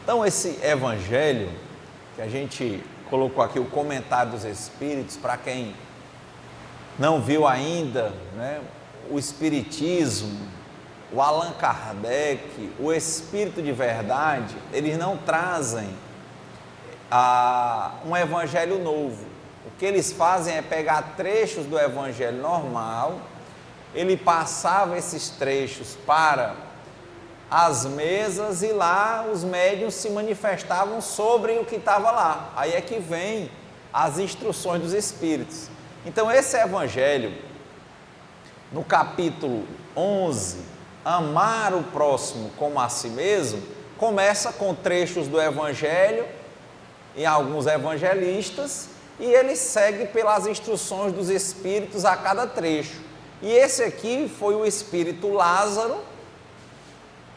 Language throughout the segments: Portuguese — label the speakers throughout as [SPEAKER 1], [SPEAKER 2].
[SPEAKER 1] Então, esse evangelho, que a gente colocou aqui o comentário dos Espíritos, para quem não viu ainda, né, o Espiritismo, o Allan Kardec, o Espírito de Verdade, eles não trazem um evangelho novo. O que eles fazem é pegar trechos do evangelho normal, ele passava esses trechos para as mesas e lá os médiuns se manifestavam sobre o que estava lá. Aí é que vem as instruções dos Espíritos. Então esse evangelho, no capítulo 11, amar o próximo como a si mesmo, começa com trechos do evangelho em alguns evangelistas e ele segue pelas instruções dos Espíritos a cada trecho. E esse aqui foi o Espírito Lázaro,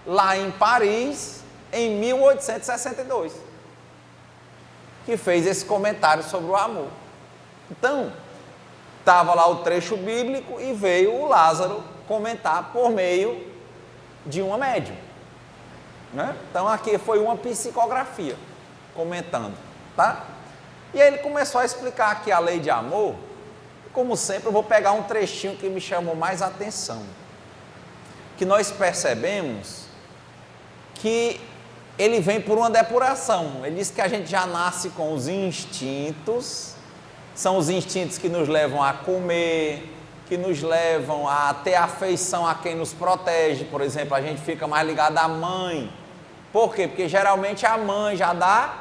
[SPEAKER 1] lá em Paris, em 1862, que fez esse comentário sobre o amor. Então, estava lá o trecho bíblico e veio o Lázaro comentar por meio de uma médium, né? Então, aqui foi uma psicografia comentando, tá? E aí ele começou a explicar aqui a lei de amor. Como sempre, eu vou pegar um trechinho que me chamou mais atenção, que nós percebemos que ele vem por uma depuração. Ele diz que a gente já nasce com os instintos, são os instintos que nos levam a comer, que nos levam a ter afeição a quem nos protege. Por exemplo, a gente fica mais ligado à mãe. Por quê? Porque geralmente a mãe já dá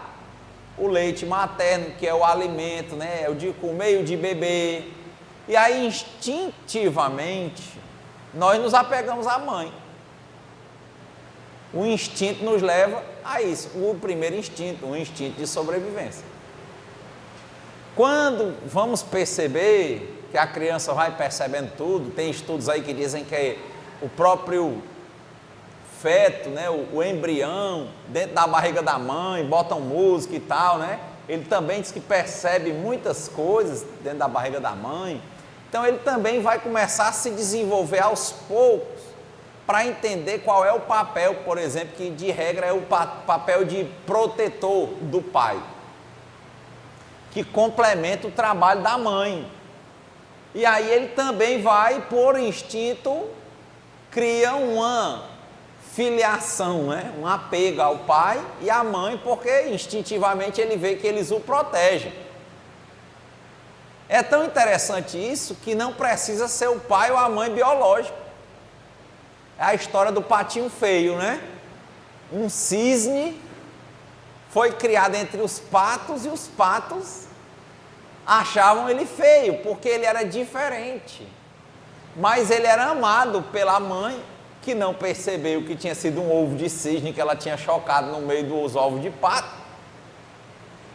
[SPEAKER 1] o leite materno, que é o alimento, né? É o de comer e o de beber. E aí, instintivamente, nós nos apegamos à mãe. O instinto nos leva a isso, o primeiro instinto, o instinto de sobrevivência. Quando vamos perceber que a criança vai percebendo tudo, tem estudos aí que dizem que o próprio feto, né, o embrião, dentro da barriga da mãe, botam música e tal, né? Ele também diz que percebe muitas coisas dentro da barriga da mãe. Então ele também vai começar a se desenvolver aos poucos, para entender qual é o papel, por exemplo, que de regra é o papel de protetor do pai, que complementa o trabalho da mãe. E aí ele também vai, por instinto, cria uma filiação, né? Um apego ao pai e à mãe, porque instintivamente ele vê que eles o protegem. É tão interessante isso que não precisa ser o pai ou a mãe biológico. É a história do patinho feio, né? Um cisne foi criado entre os patos e os patos achavam ele feio, porque ele era diferente. Mas ele era amado pela mãe, que não percebeu que tinha sido um ovo de cisne que ela tinha chocado no meio dos ovos de pato.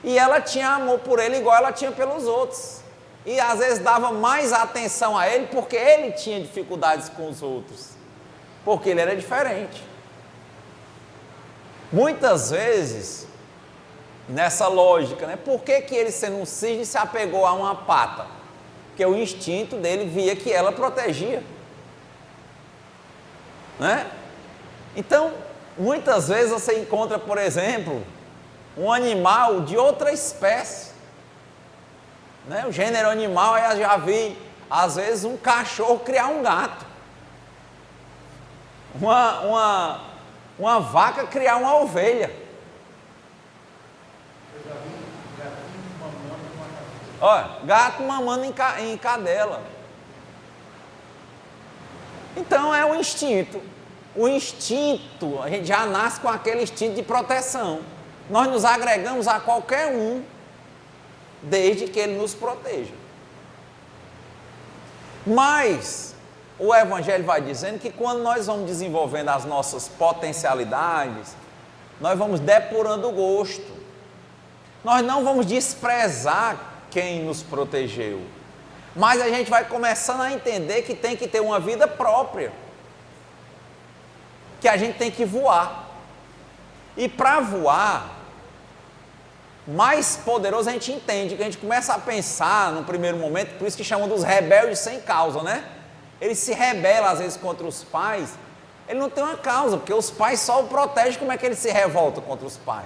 [SPEAKER 1] E ela tinha amor por ele igual ela tinha pelos outros. E às vezes dava mais atenção a ele porque ele tinha dificuldades com os outros. Porque ele era diferente. Muitas vezes, nessa lógica, né? Por que ele, sendo um cisne, se apegou a uma pata? Porque o instinto dele via que ela protegia, né? Então, muitas vezes você encontra, por exemplo, um animal de outra espécie, né? O gênero animal, eu já vi, às vezes, um cachorro criar um gato. Uma vaca criar uma ovelha.
[SPEAKER 2] Eu já vi gatinho mamando numa cadela.
[SPEAKER 1] Olha, gato mamando em cadela. Então é o instinto. O instinto, a gente já nasce com aquele instinto de proteção. Nós nos agregamos a qualquer um, desde que ele nos proteja. Mas o Evangelho vai dizendo que quando nós vamos desenvolvendo as nossas potencialidades, nós vamos depurando o gosto. Nós não vamos desprezar quem nos protegeu, mas a gente vai começando a entender que tem que ter uma vida própria, que a gente tem que voar. E para voar, mais poderoso a gente entende, que a gente começa a pensar no primeiro momento, por isso que chamam dos rebeldes sem causa, né? Eles se rebelam às vezes contra os pais, Ele não tem uma causa, porque os pais só o protegem, como é que ele se revolta contra os pais?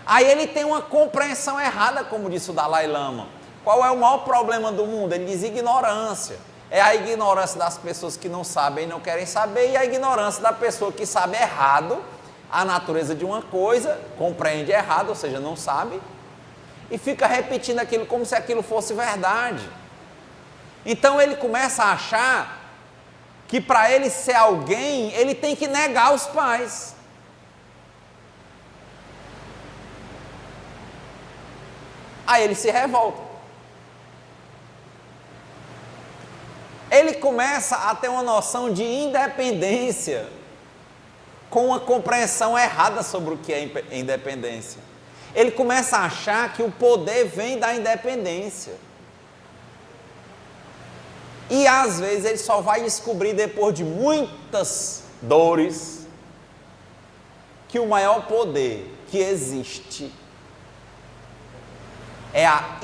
[SPEAKER 1] Aí ele tem uma compreensão errada, como disse o Dalai Lama. Qual é o maior problema do mundo? Ele diz ignorância. É a ignorância das pessoas que não sabem e não querem saber, e a ignorância da pessoa que sabe errado a natureza de uma coisa, compreende errado, ou seja, não sabe, e fica repetindo aquilo como se aquilo fosse verdade. Então ele começa a achar que para ele ser alguém, ele tem que negar os pais. Aí ele se revolta. Ele começa a ter uma noção de independência, com uma compreensão errada sobre o que é independência. Ele começa a achar que o poder vem da independência. E às vezes ele só vai descobrir depois de muitas dores que o maior poder que existe é a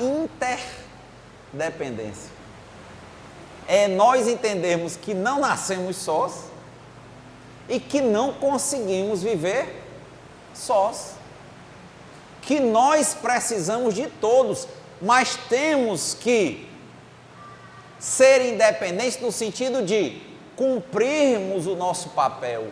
[SPEAKER 1] interdependência. É nós entendermos que não nascemos sós e que não conseguimos viver sós. Que nós precisamos de todos, mas temos que ser independentes no sentido de cumprirmos o nosso papel,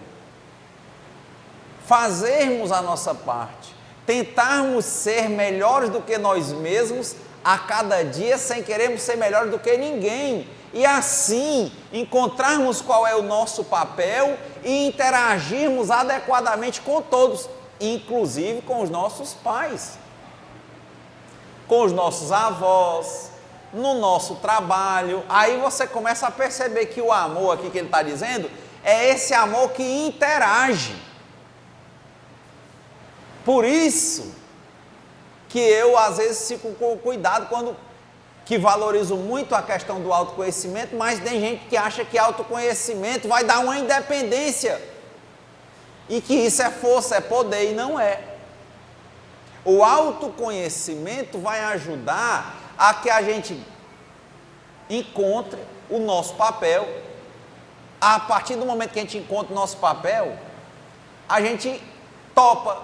[SPEAKER 1] fazermos a nossa parte, tentarmos ser melhores do que nós mesmos a cada dia, sem querermos ser melhores do que ninguém, e assim encontrarmos qual é o nosso papel e interagirmos adequadamente com todos, inclusive com os nossos pais, com os nossos avós, no nosso trabalho. Aí você começa a perceber que o amor aqui que ele está dizendo é esse amor que interage. Por isso que eu às vezes fico com cuidado que valorizo muito a questão do autoconhecimento, mas tem gente que acha que autoconhecimento vai dar uma independência e que isso é força, é poder, e não é. O autoconhecimento vai ajudar a que a gente encontre o nosso papel. A partir do momento que a gente encontra o nosso papel, a gente topa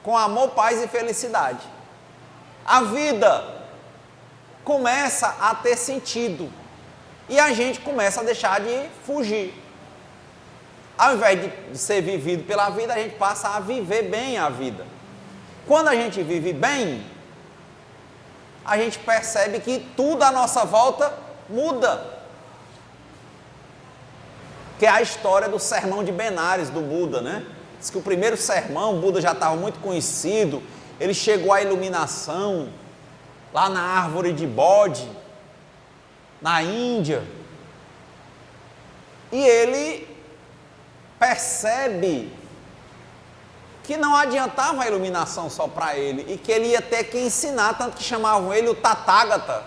[SPEAKER 1] com amor, paz e felicidade. A vida começa a ter sentido e a gente começa a deixar de fugir. Ao invés de ser vivido pela vida, a gente passa a viver bem a vida. Quando a gente vive bem, a gente percebe que tudo à nossa volta muda. Que é a história do sermão de Benares, do Buda, né? Diz que o primeiro sermão, o Buda já estava muito conhecido, ele chegou à iluminação, lá na árvore de Bodhi, na Índia, e ele percebe que não adiantava a iluminação só para ele, e que ele ia ter que ensinar, tanto que chamavam ele o Tathagata,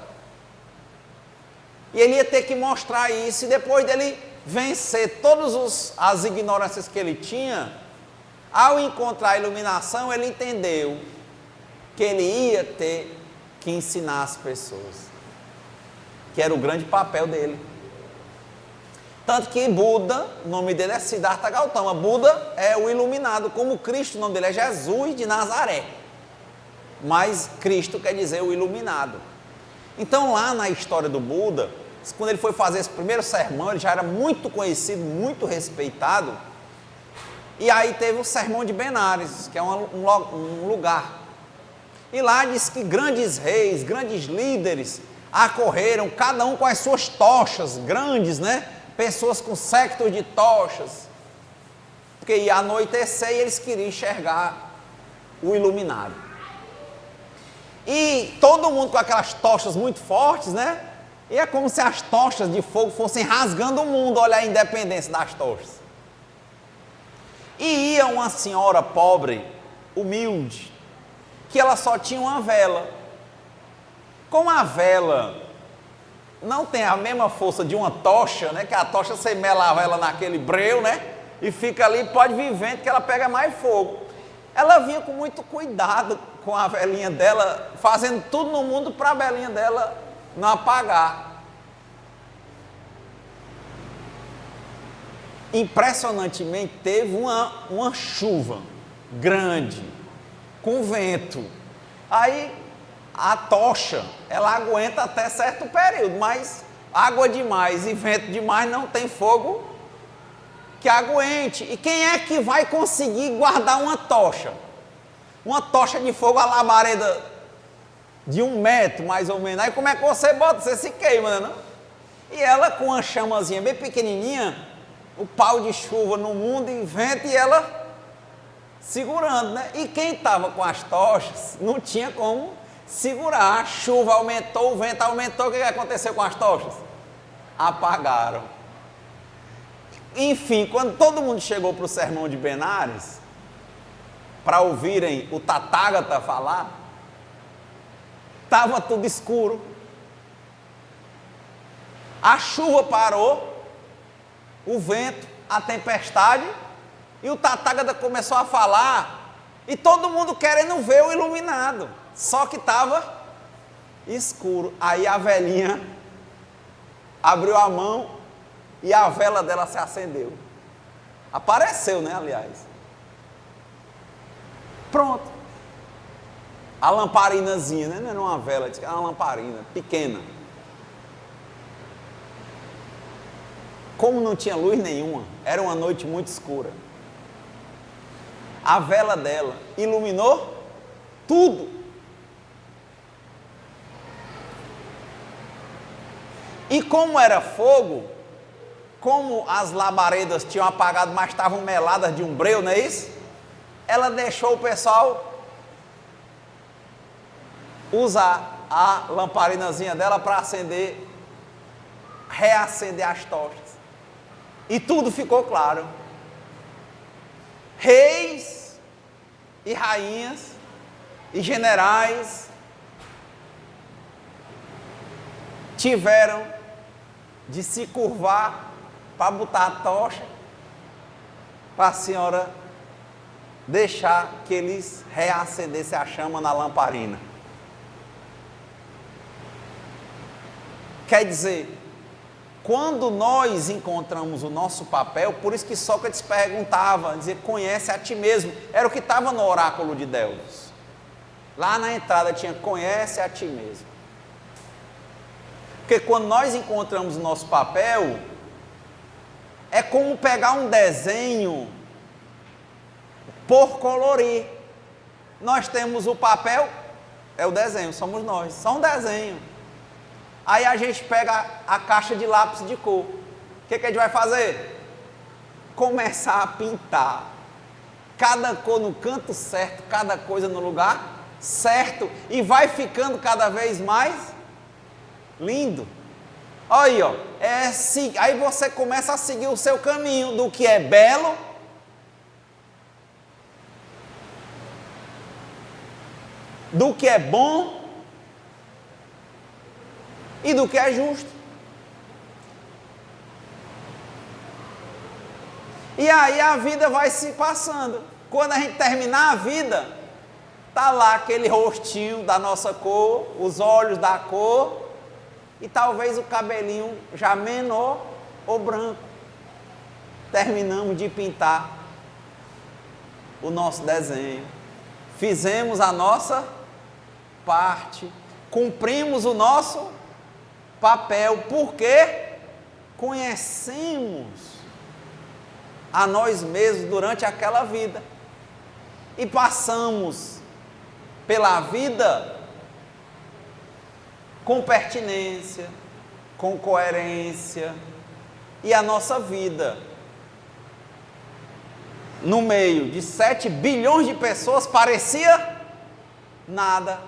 [SPEAKER 1] e ele ia ter que mostrar isso, e depois dele vencer todas as ignorâncias que ele tinha, ao encontrar a iluminação, ele entendeu que ele ia ter que ensinar as pessoas, que era o grande papel dele. Tanto que Buda, o nome dele é Siddhartha Gautama. Buda é o iluminado, como Cristo, o nome dele é Jesus de Nazaré. Mas Cristo quer dizer o iluminado. Então lá na história do Buda, quando ele foi fazer esse primeiro sermão, ele já era muito conhecido, muito respeitado. E aí teve o sermão de Benares, que é um lugar. E lá diz que grandes reis, grandes líderes acorreram, cada um com as suas tochas grandes, né? Pessoas com séquitos de tochas, porque ia anoitecer e eles queriam enxergar o iluminado. E todo mundo com aquelas tochas muito fortes, né? E é como se as tochas de fogo fossem rasgando o mundo, olha a independência das tochas. E ia uma senhora pobre, humilde, que ela só tinha uma vela. Como a vela não tem a mesma força de uma tocha, né? Que a tocha você melava ela naquele breu, né? E fica ali, pode vir vento que ela pega mais fogo. Ela vinha com muito cuidado com a velinha dela, fazendo tudo no mundo para a velinha dela não apagar. impressionantemente teve uma chuva grande, com vento. Aí a tocha, ela aguenta até certo período, mas água demais e vento demais não tem fogo que aguente. E quem é que vai conseguir guardar uma tocha? Uma tocha de fogo, a labareda de 1 metro, mais ou menos. Aí como é que você bota? Você se queima, não? E ela com uma chamazinha bem pequenininha, o pau de chuva no mundo e vento, e ela segurando, né? E quem estava com as tochas não tinha como segurar. A chuva aumentou, o vento aumentou, o que aconteceu com as tochas? Apagaram. Enfim, quando todo mundo chegou para o sermão de Benares, para ouvirem o Tathagata falar, estava tudo escuro. A chuva parou, o vento, a tempestade, e o Tathagata começou a falar, e todo mundo querendo ver o iluminado, só que estava escuro. Aí a velhinha abriu a mão e a vela dela se acendeu. Apareceu, né, aliás. Pronto. A lamparinazinha, né? Não era uma vela, era uma lamparina pequena. Como não tinha luz nenhuma, era uma noite muito escura. A vela dela iluminou tudo. E como era fogo, como as labaredas tinham apagado, mas estavam meladas de um breu, não é isso? Ela deixou o pessoal usar a lamparinazinha dela para acender, reacender as tochas. E tudo ficou claro. Reis e rainhas e generais tiveram de se curvar para botar a tocha, para a senhora deixar que eles reacendessem a chama na lamparina. Quer dizer, quando nós encontramos o nosso papel, por isso que Sócrates perguntava, dizia, conhece a ti mesmo, era o que estava no oráculo de Delfos. Lá na entrada tinha, conhece a ti mesmo. Porque quando nós encontramos o nosso papel, é como pegar um desenho por colorir. Nós temos o papel, é o desenho, somos nós, só um desenho. Aí a gente pega a caixa de lápis de cor. O que a gente vai fazer? Começar a pintar. Cada cor no canto certo, cada coisa no lugar certo. E vai ficando cada vez mais lindo. Olha aí, ó. Aí você começa a seguir o seu caminho do que é belo, do que é bom e do que é justo. E aí a vida vai se passando. Quando a gente terminar a vida, tá lá aquele rostinho da nossa cor, os olhos da cor e talvez o cabelinho já menor ou branco. Terminamos de pintar o nosso desenho. Fizemos a nossa parte, cumprimos o nosso papel, porque conhecemos a nós mesmos durante aquela vida e passamos pela vida com pertinência, com coerência, e a nossa vida no meio de 7 bilhões de pessoas parecia nada.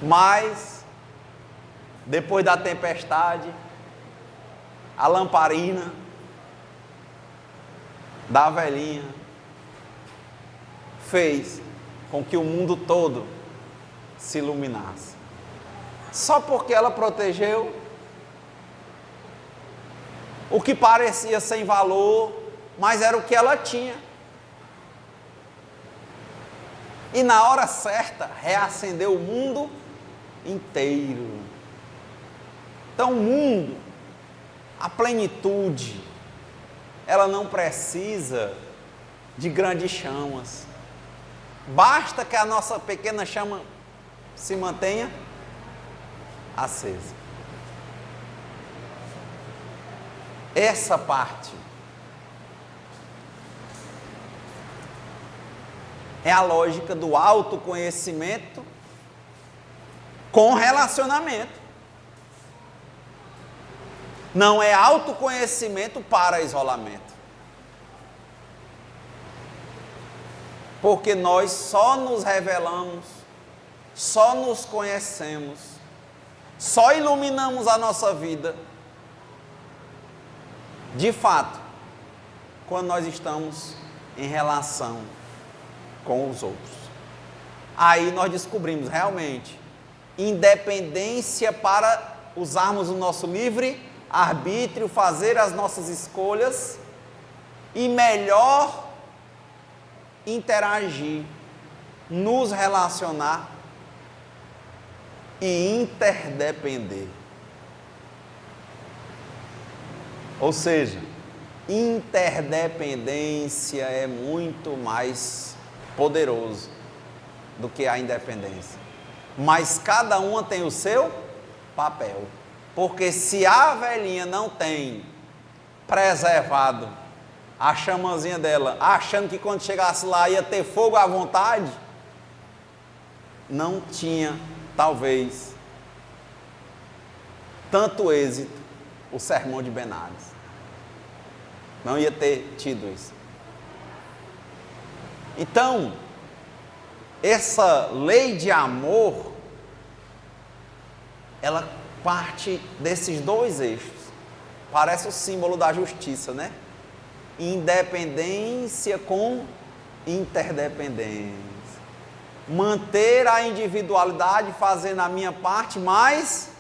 [SPEAKER 1] Mas, depois da tempestade, a lamparina da velhinha fez com que o mundo todo se iluminasse. Só porque ela protegeu o que parecia sem valor, mas era o que ela tinha. E na hora certa, reacendeu o mundo inteiro. Então o mundo A plenitude, ela não precisa de grandes chamas. Basta que a nossa pequena chama se mantenha acesa. Essa parte é a lógica do autoconhecimento com relacionamento. Não é autoconhecimento para isolamento. Porque nós só nos revelamos, só nos conhecemos, só iluminamos a nossa vida, de fato, quando nós estamos em relação com os outros. Aí nós descobrimos realmente independência para usarmos o nosso livre arbítrio, fazer as nossas escolhas e melhor interagir, nos relacionar e interdepender. Ou seja, interdependência é muito mais poderoso do que a independência. Mas cada uma tem o seu papel. Porque se a velhinha não tem preservado a chamazinha dela, achando que quando chegasse lá ia ter fogo à vontade, não tinha, talvez, tanto êxito o sermão de Benares. Não ia ter tido isso. Então, essa lei de amor, ela parte desses dois eixos. Parece o símbolo da justiça, né? Independência com interdependência. Manter a individualidade, fazendo a minha parte, mas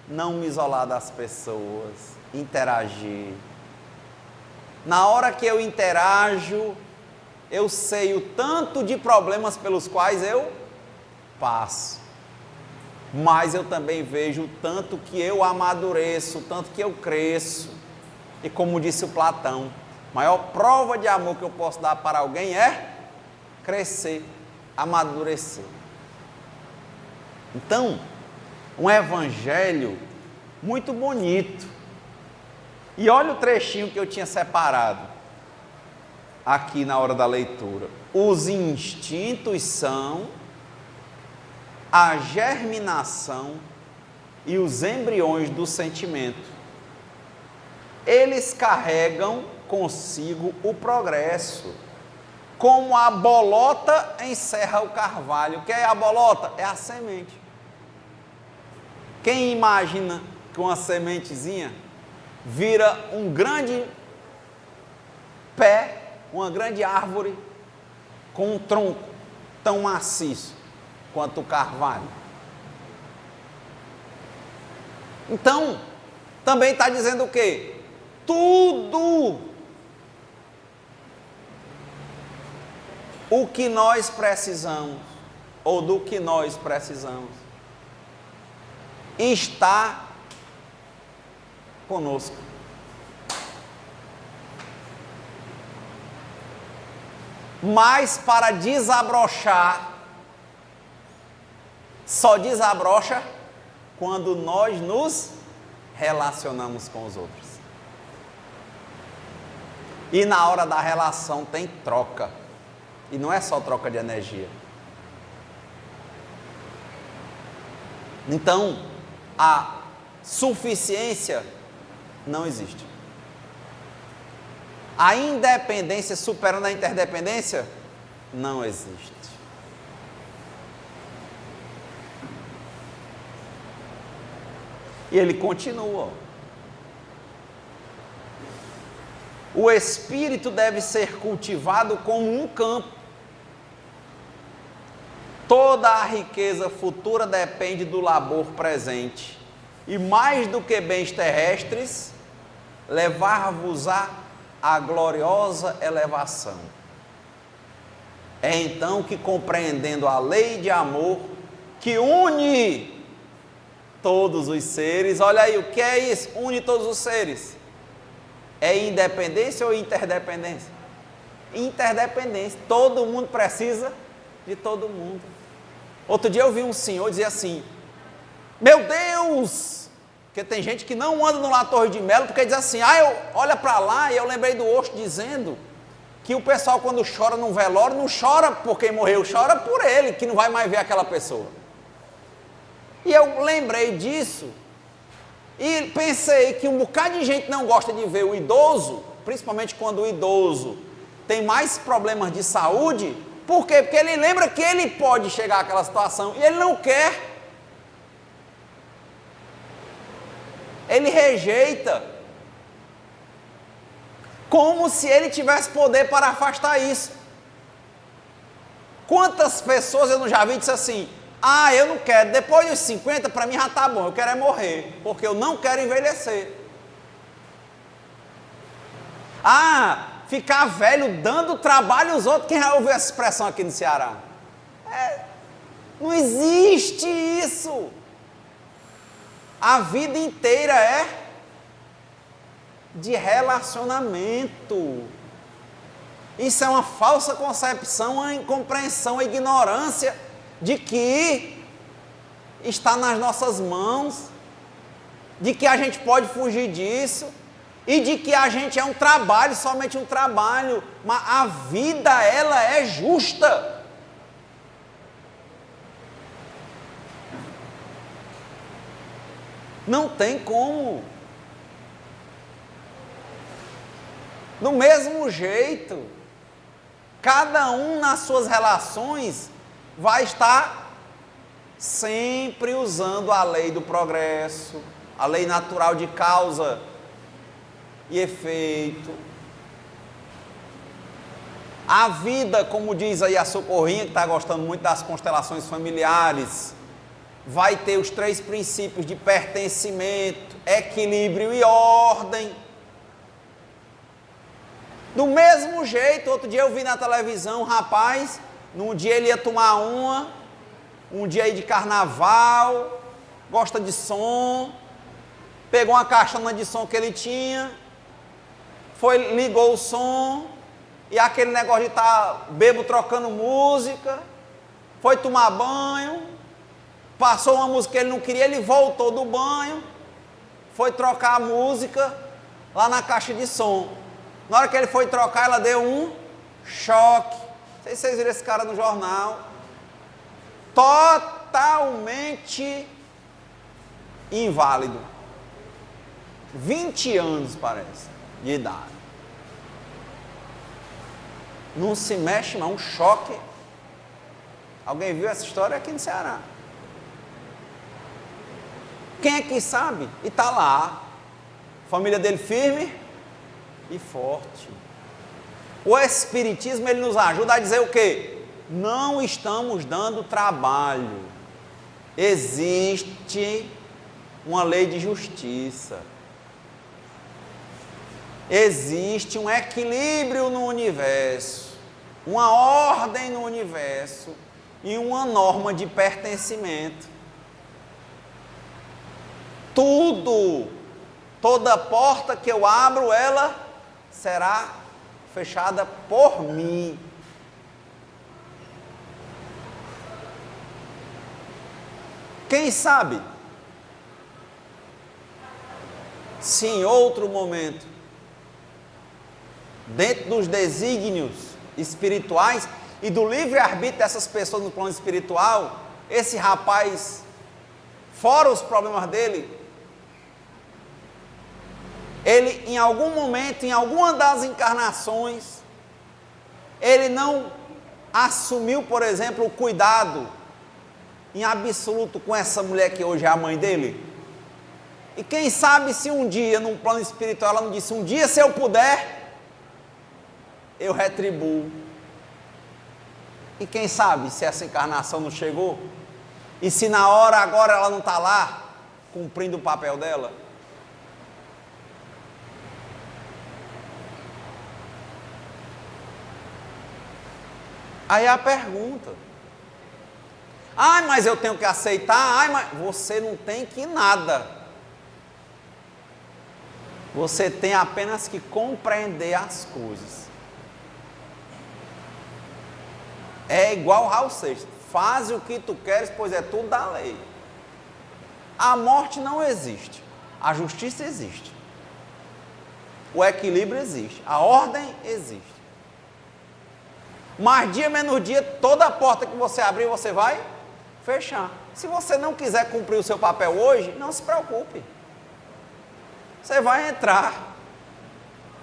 [SPEAKER 1] não me isolar das pessoas. Interagir. Na hora que eu interajo, eu sei o tanto de problemas pelos quais eu passo. Mas eu também vejo o tanto que eu amadureço, o tanto que eu cresço. E como disse o Platão, a maior prova de amor que eu posso dar para alguém é crescer, amadurecer. Então, um evangelho muito bonito. E olha o trechinho que eu tinha separado aqui na hora da leitura. Os instintos são a germinação e os embriões do sentimento. Eles carregam consigo o progresso, como a bolota encerra o carvalho. O que é a bolota? É a semente. Quem imagina que uma sementezinha vira um grande pé, uma grande árvore, com um tronco tão maciço quanto o carvalho? Então, também está dizendo o quê? Tudo o que nós precisamos, ou do que nós precisamos, está conosco. Mas para desabrochar, só desabrocha quando nós nos relacionamos com os outros. E na hora da relação tem troca. E não é só troca de energia. Então, a suficiência não existe. A independência superando a interdependência não existe. E ele continua. O espírito deve ser cultivado como um campo. Toda a riqueza futura depende do labor presente. E mais do que bens terrestres, levar-vos-á a gloriosa elevação. É então que, compreendendo a lei de amor que une todos os seres, olha aí, o que é isso? Une todos os seres. É independência ou interdependência? Interdependência. Todo mundo precisa de todo mundo. Outro dia eu vi um senhor dizer assim: meu Deus! Porque tem gente que não anda no La Torre de Melo porque diz assim: olha para lá, e eu lembrei do Osho dizendo que o pessoal quando chora num velório não chora por quem morreu, chora por ele, que não vai mais ver aquela pessoa. E eu lembrei disso e pensei que um bocado de gente não gosta de ver o idoso, principalmente quando o idoso tem mais problemas de saúde. Por quê? Porque ele lembra que ele pode chegar àquela situação e ele não quer. Ele rejeita. Como se ele tivesse poder para afastar isso. Quantas pessoas eu não já vi e disse assim: eu não quero, depois dos 50 para mim já está bom, eu quero é morrer, porque eu não quero envelhecer. Ficar velho dando trabalho aos outros. Quem já ouviu essa expressão aqui no Ceará? Não existe isso. A vida inteira é de relacionamento. Isso é uma falsa concepção, uma incompreensão, uma ignorância de que está nas nossas mãos, de que a gente pode fugir disso, e de que a gente é um trabalho, somente um trabalho, mas a vida, ela é justa. Não tem como. Do mesmo jeito, cada um nas suas relações vai estar sempre usando a lei do progresso, a lei natural de causa e efeito. A vida, como diz aí a Socorrinha, que está gostando muito das constelações familiares, vai ter os 3 princípios de pertencimento, equilíbrio e ordem. Do mesmo jeito, outro dia eu vi na televisão um rapaz, num dia ele ia tomar um dia aí de carnaval, gosta de som, pegou uma caixona de som que ele tinha, ligou o som, e aquele negócio de estar bêbado trocando música, foi tomar banho, passou uma música que ele não queria, ele voltou do banho, foi trocar a música lá na caixa de som. Na hora que ele foi trocar, ela deu um choque. Não sei se vocês viram esse cara no jornal. Totalmente inválido. 20 anos, parece, de idade. Não se mexe, mas um choque. Alguém viu essa história aqui no Ceará? Quem é que sabe? E está lá. Família dele firme e forte. O Espiritismo, ele nos ajuda a dizer o quê? Não estamos dando trabalho. Existe uma lei de justiça. Existe um equilíbrio no universo, uma ordem no universo e uma norma de pertencimento. Toda porta que eu abro, ela será fechada por mim. Quem sabe, se em outro momento, dentro dos desígnios espirituais e do livre-arbítrio dessas pessoas no plano espiritual, esse rapaz, fora os problemas dele, ele em algum momento, em alguma das encarnações, ele não assumiu, por exemplo, o cuidado em absoluto com essa mulher que hoje é a mãe dele. E quem sabe se um dia, num plano espiritual, ela não disse: um dia, se eu puder, eu retribuo. E quem sabe se essa encarnação não chegou? E se na hora agora ela não está lá, cumprindo o papel dela? Aí a pergunta: mas eu tenho que aceitar? Mas você não tem que nada. Você tem apenas que compreender as coisas. É igual Raul Seixas. Faz o que tu queres, pois é tudo da lei. A morte não existe. A justiça existe. O equilíbrio existe. A ordem existe. Mas dia menos dia, toda porta que você abrir, você vai fechar. Se você não quiser cumprir o seu papel hoje, não se preocupe. Você vai entrar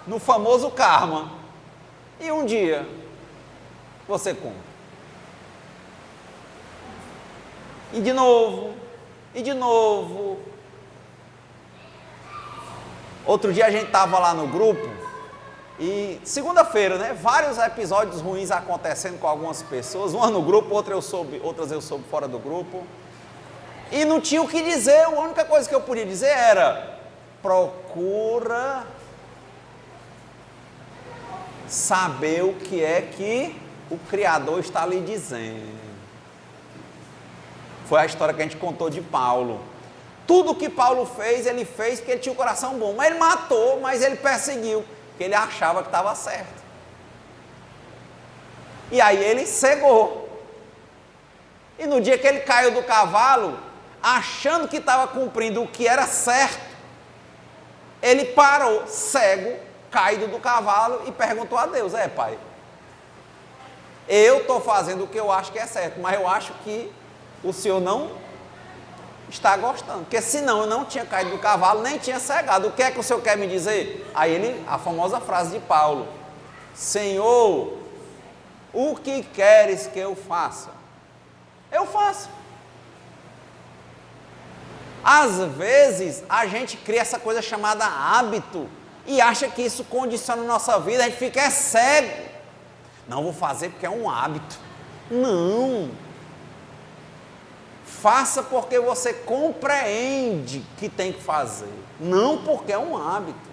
[SPEAKER 1] no famoso karma. E um dia, você cumpre. E de novo, e de novo. Outro dia a gente estava lá no grupo, e segunda-feira, né? Vários episódios ruins acontecendo com algumas pessoas, uma no grupo, outras eu soube fora do grupo. E não tinha o que dizer, a única coisa que eu podia dizer era: procura saber o que é que o Criador está lhe dizendo. Foi a história que a gente contou de Paulo. Tudo que Paulo fez, ele fez porque ele tinha o coração bom. Mas ele matou, mas ele perseguiu, porque ele achava que estava certo. E aí ele cegou. E no dia que ele caiu do cavalo, achando que estava cumprindo o que era certo, ele parou, cego, caído do cavalo, e perguntou a Deus: pai, eu estou fazendo o que eu acho que é certo, mas eu acho que o Senhor não está gostando, porque senão eu não tinha caído do cavalo, nem tinha cegado. O que é que o Senhor quer me dizer? Aí a famosa frase de Paulo: Senhor, o que queres que eu faça? Eu faço. Às vezes a gente cria essa coisa chamada hábito e acha que isso condiciona a nossa vida, a gente fica cego. Não vou fazer porque é um hábito. Não. Faça porque você compreende que tem que fazer, não porque é um hábito.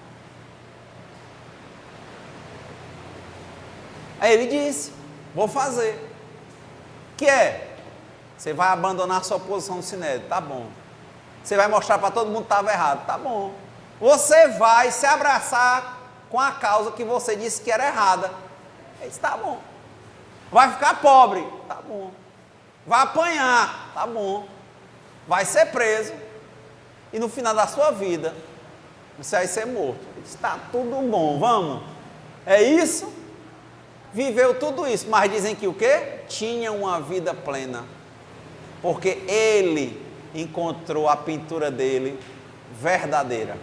[SPEAKER 1] Aí ele disse: vou fazer. Que é? Você vai abandonar sua posição no Sinédrio, tá bom. Você vai mostrar para todo mundo que estava errado, tá bom. Você vai se abraçar com a causa que você disse que era errada. Ele disse: tá bom. Vai ficar pobre, tá bom. Vai apanhar, tá bom. Vai ser preso. E no final da sua vida, você vai ser morto. Ele disse: tá tudo bom, vamos. É isso? Viveu tudo isso, mas dizem que o quê? Tinha uma vida plena. Porque ele encontrou a pintura dele verdadeira.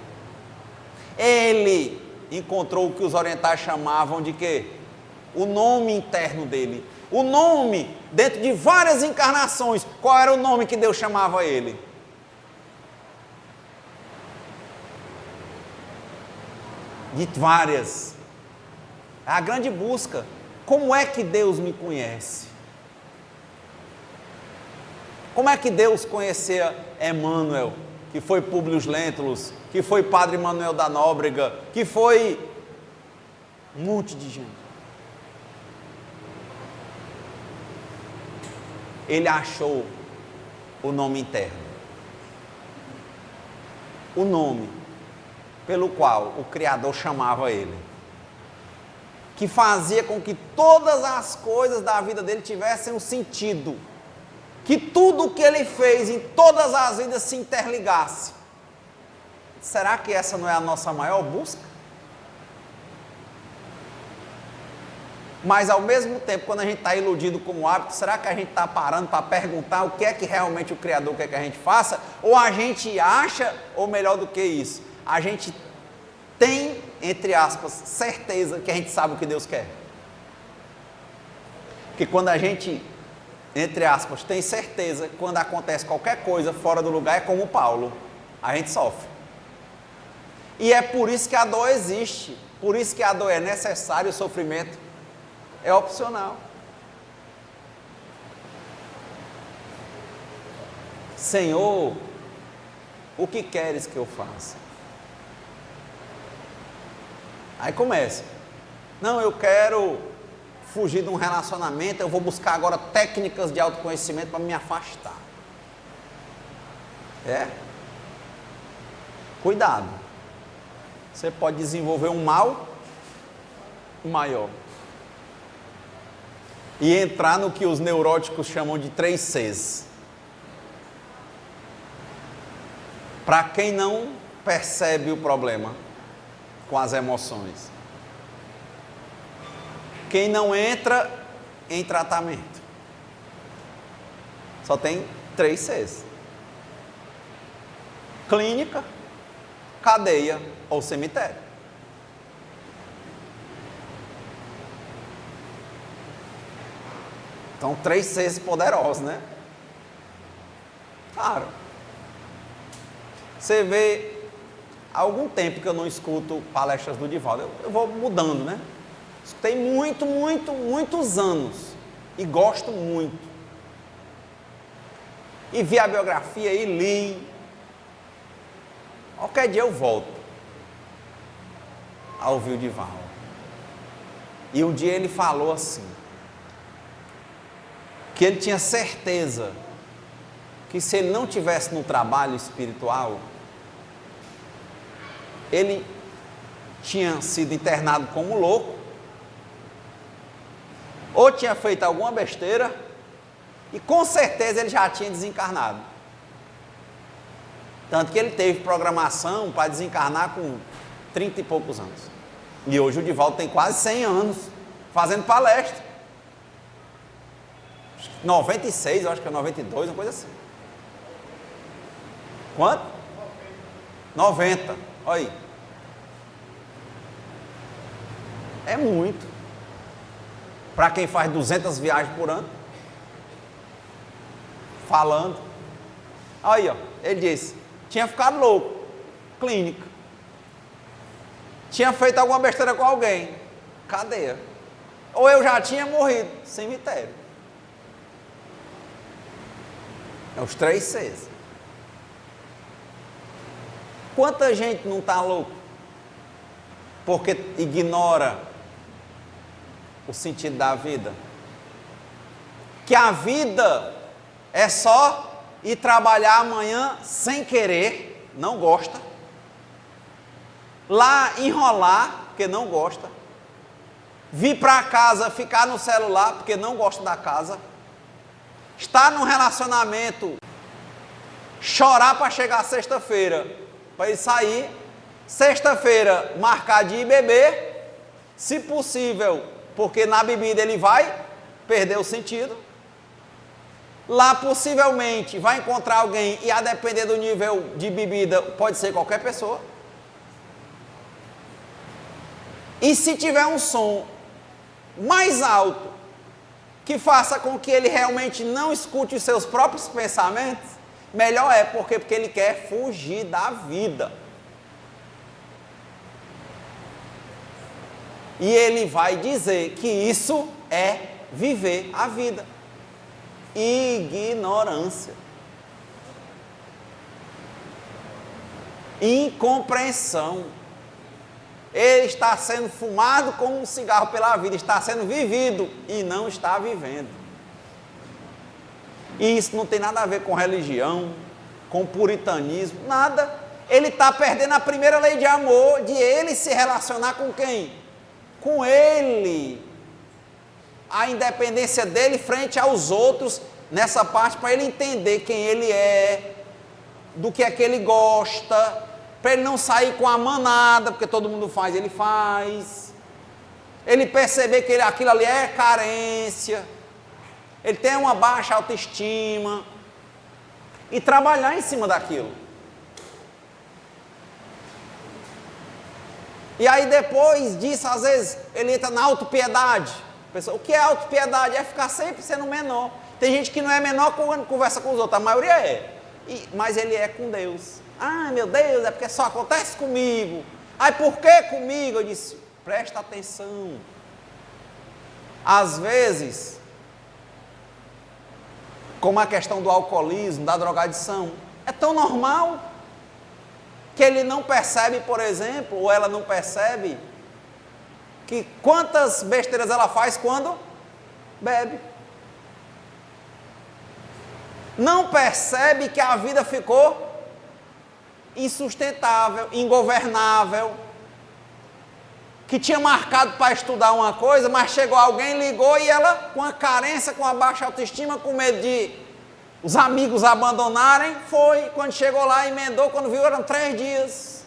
[SPEAKER 1] Ele encontrou o que os orientais chamavam de quê? O nome interno dele. O nome, dentro de várias encarnações, qual era o nome que Deus chamava ele? De várias. A grande busca. Como é que Deus me conhece? Como é que Deus conhecia Emmanuel, que foi Públio Lentulus, que foi Padre Manuel da Nóbrega, que foi um monte de gente? Ele achou o nome interno. O nome pelo qual o Criador chamava ele. Que fazia com que todas as coisas da vida dele tivessem um sentido. Que tudo o que ele fez em todas as vidas se interligasse. Será que essa não é a nossa maior busca? Mas ao mesmo tempo, quando a gente está iludido com o hábito, será que a gente está parando para perguntar o que é que realmente o Criador quer que a gente faça? Ou a gente acha, ou melhor do que isso, a gente tem, entre aspas, certeza que a gente sabe o que Deus quer? Porque quando a gente, entre aspas, tem certeza, quando acontece qualquer coisa fora do lugar, é como Paulo, a gente sofre. E é por isso que a dor existe, por isso que a dor é necessária, o sofrimento é opcional. Senhor, o que queres que eu faça? Aí começa. Não, eu quero fugir de um relacionamento, eu vou buscar agora técnicas de autoconhecimento para me afastar. Cuidado. você pode desenvolver um mal maior. E entrar no que os neuróticos chamam de 3 Cs. Para quem não percebe o problema com as emoções. Quem não entra em tratamento. Só tem 3 Cs. Clínica, cadeia ou cemitério. Então, 3 Cs poderosos, né? Claro. Você vê, há algum tempo que eu não escuto palestras do Divaldo. Eu vou mudando, né? Escutei muitos anos. E gosto muito. E vi a biografia e li. Qualquer dia eu volto a ouvir o Divaldo. E um dia ele falou assim, que ele tinha certeza que se ele não tivesse no trabalho espiritual, ele tinha sido internado como louco, ou tinha feito alguma besteira, e com certeza ele já tinha desencarnado. Tanto que ele teve programação para desencarnar com 30 e poucos anos. E hoje o Divaldo tem quase 100 anos fazendo palestra. 96, eu acho que é 92, uma coisa assim. Quanto? 90, olha aí. É muito. Para quem faz 200 viagens por ano. Falando. Aí, ó, ele disse, tinha ficado louco, clínica. Tinha feito alguma besteira com alguém, cadeia. Ou eu já tinha morrido, cemitério. É os 3 Cs. Quanta gente não está louco? Porque ignora o sentido da vida. Que a vida é só ir trabalhar amanhã sem querer, não gosta. Lá enrolar, porque não gosta. Vir para casa, ficar no celular, porque não gosta da casa. Estar num relacionamento, chorar para chegar sexta-feira, para ele sair, sexta-feira marcar de ir beber, se possível, porque na bebida ele vai perder o sentido. Lá possivelmente vai encontrar alguém e a depender do nível de bebida, pode ser qualquer pessoa. E se tiver um som mais alto, que faça com que ele realmente não escute os seus próprios pensamentos, melhor é, porque ele quer fugir da vida. E ele vai dizer que isso é viver a vida. Ignorância. Incompreensão. Ele está sendo fumado como um cigarro pela vida, está sendo vivido e não está vivendo. E isso não tem nada a ver com religião, com puritanismo, nada. Ele está perdendo a primeira lei de amor, de ele se relacionar com quem? Com ele. A independência dele frente aos outros, nessa parte, para ele entender quem ele é, do que é que ele gosta, para ele não sair com a manada, porque todo mundo faz, ele faz. Ele perceber que aquilo ali é carência, ele tem uma baixa autoestima, e trabalhar em cima daquilo. E aí depois disso, às vezes, ele entra na autopiedade. O que é autopiedade? É ficar sempre sendo menor. Tem gente que não é menor quando conversa com os outros, a maioria é. Mas ele é com Deus. Ah, meu Deus, é porque só acontece comigo. Ai, por que comigo? Eu disse, presta atenção. Às vezes, como a questão do alcoolismo, da drogadição, é tão normal que ele não percebe, por exemplo, ou ela não percebe, que quantas besteiras ela faz quando bebe. Não percebe que a vida ficou insustentável, ingovernável, que tinha marcado para estudar uma coisa, mas chegou alguém, ligou e ela, com a carência, com a baixa autoestima, com medo de os amigos abandonarem, foi. Quando chegou lá, emendou, quando viu, eram 3 dias.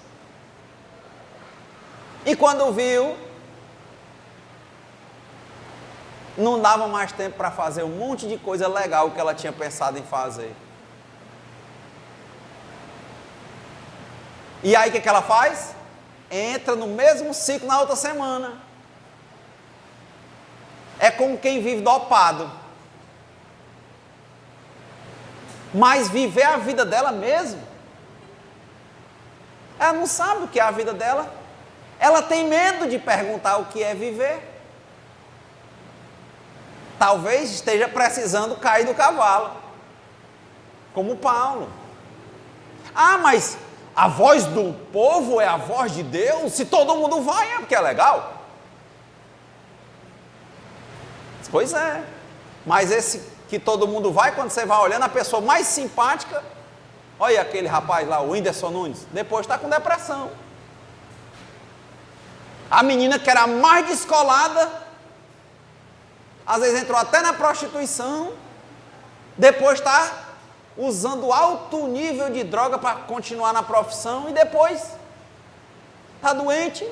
[SPEAKER 1] E quando viu, não dava mais tempo para fazer um monte de coisa legal que ela tinha pensado em fazer. E aí o que ela faz? Entra no mesmo ciclo na outra semana. É como quem vive dopado. Mas viver a vida dela mesmo, ela não sabe o que é a vida dela. Ela tem medo de perguntar o que é viver. Talvez esteja precisando cair do cavalo, como Paulo. Ah, mas a voz do povo é a voz de Deus? Se todo mundo vai, é porque é legal. Pois é, mas esse que todo mundo vai, quando você vai olhando, a pessoa mais simpática, olha aquele rapaz lá, o Whindersson Nunes, depois está com depressão. A menina que era a mais descolada, às vezes entrou até na prostituição, depois está usando alto nível de droga para continuar na profissão e depois está doente,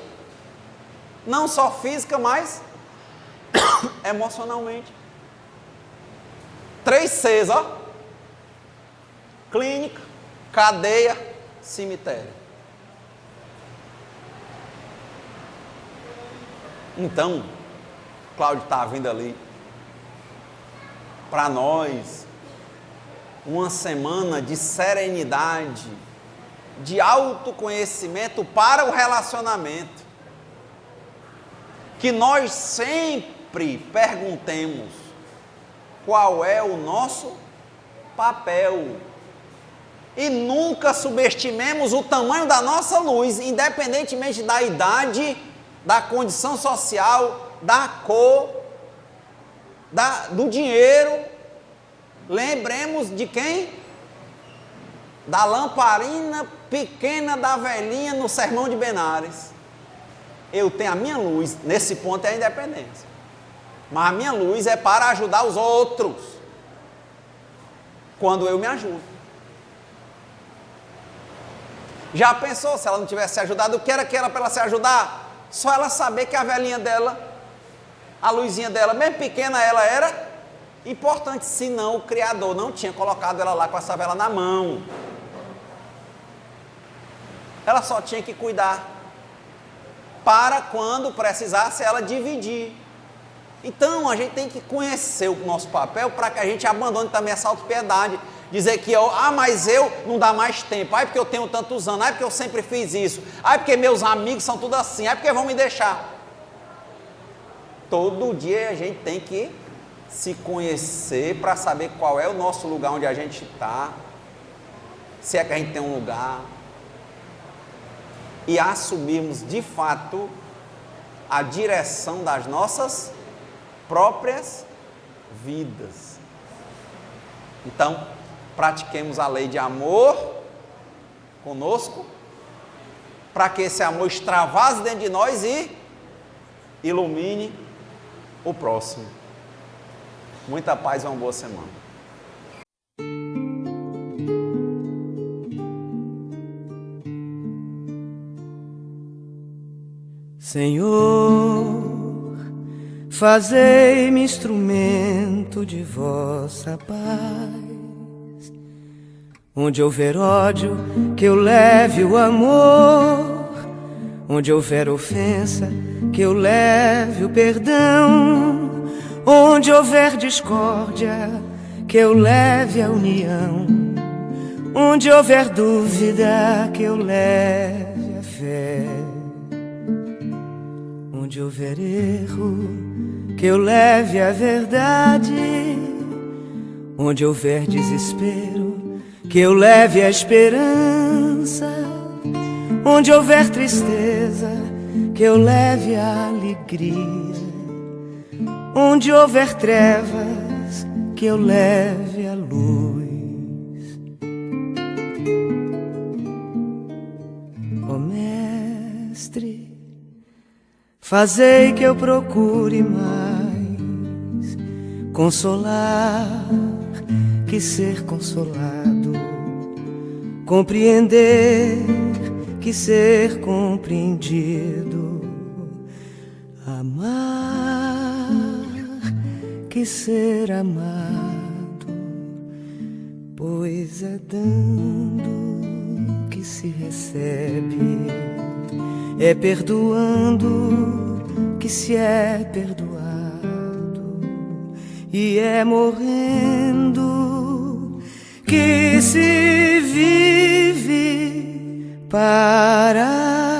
[SPEAKER 1] não só física, mas emocionalmente. 3 Cs, ó: clínica, cadeia, cemitério. Então, Cláudio está vindo ali para nós uma semana de serenidade, de autoconhecimento para o relacionamento. Que nós sempre perguntemos qual é o nosso papel e nunca subestimemos o tamanho da nossa luz, independentemente da idade, da condição social, da cor, do dinheiro. Lembremos de quem? Da lamparina pequena da velhinha no Sermão de Benares. Eu tenho a minha luz, nesse ponto é a independência, mas a minha luz é para ajudar os outros, quando eu me ajudo. Já pensou se ela não tivesse se ajudado? O que era para ela se ajudar? Só ela saber que a velhinha dela, a luzinha dela, mesmo pequena, ela era importante, senão o Criador não tinha colocado ela lá com essa vela na mão. Ela só tinha que cuidar, para quando precisasse ela dividir. Então a gente tem que conhecer o nosso papel para que a gente abandone também essa autopiedade. Dizer que mas eu não dá mais tempo, porque eu tenho tantos anos, porque eu sempre fiz isso, porque meus amigos são tudo assim, porque vão me deixar. Todo dia a gente tem que se conhecer para saber qual é o nosso lugar onde a gente está, se é que a gente tem um lugar, e assumirmos de fato a direção das nossas próprias vidas. Então, pratiquemos a lei de amor conosco, para que esse amor extravase dentro de nós e ilumine o próximo. Muita paz e uma boa semana.
[SPEAKER 3] Senhor, fazei-me instrumento de vossa paz. Onde houver ódio, que eu leve o amor. Onde houver ofensa, que eu leve o perdão. Onde houver discórdia, que eu leve a união. Onde houver dúvida, que eu leve a fé. Onde houver erro, que eu leve a verdade. Onde houver desespero, que eu leve a esperança. Onde houver tristeza, que eu leve a alegria. Onde houver trevas, que eu leve a luz. Ó Mestre, Fazei que eu procure mais consolar que ser consolado, compreender que ser compreendido, amar que ser amado, pois é dando que se recebe, é perdoando que se é perdoado, e é morrendo que se vive para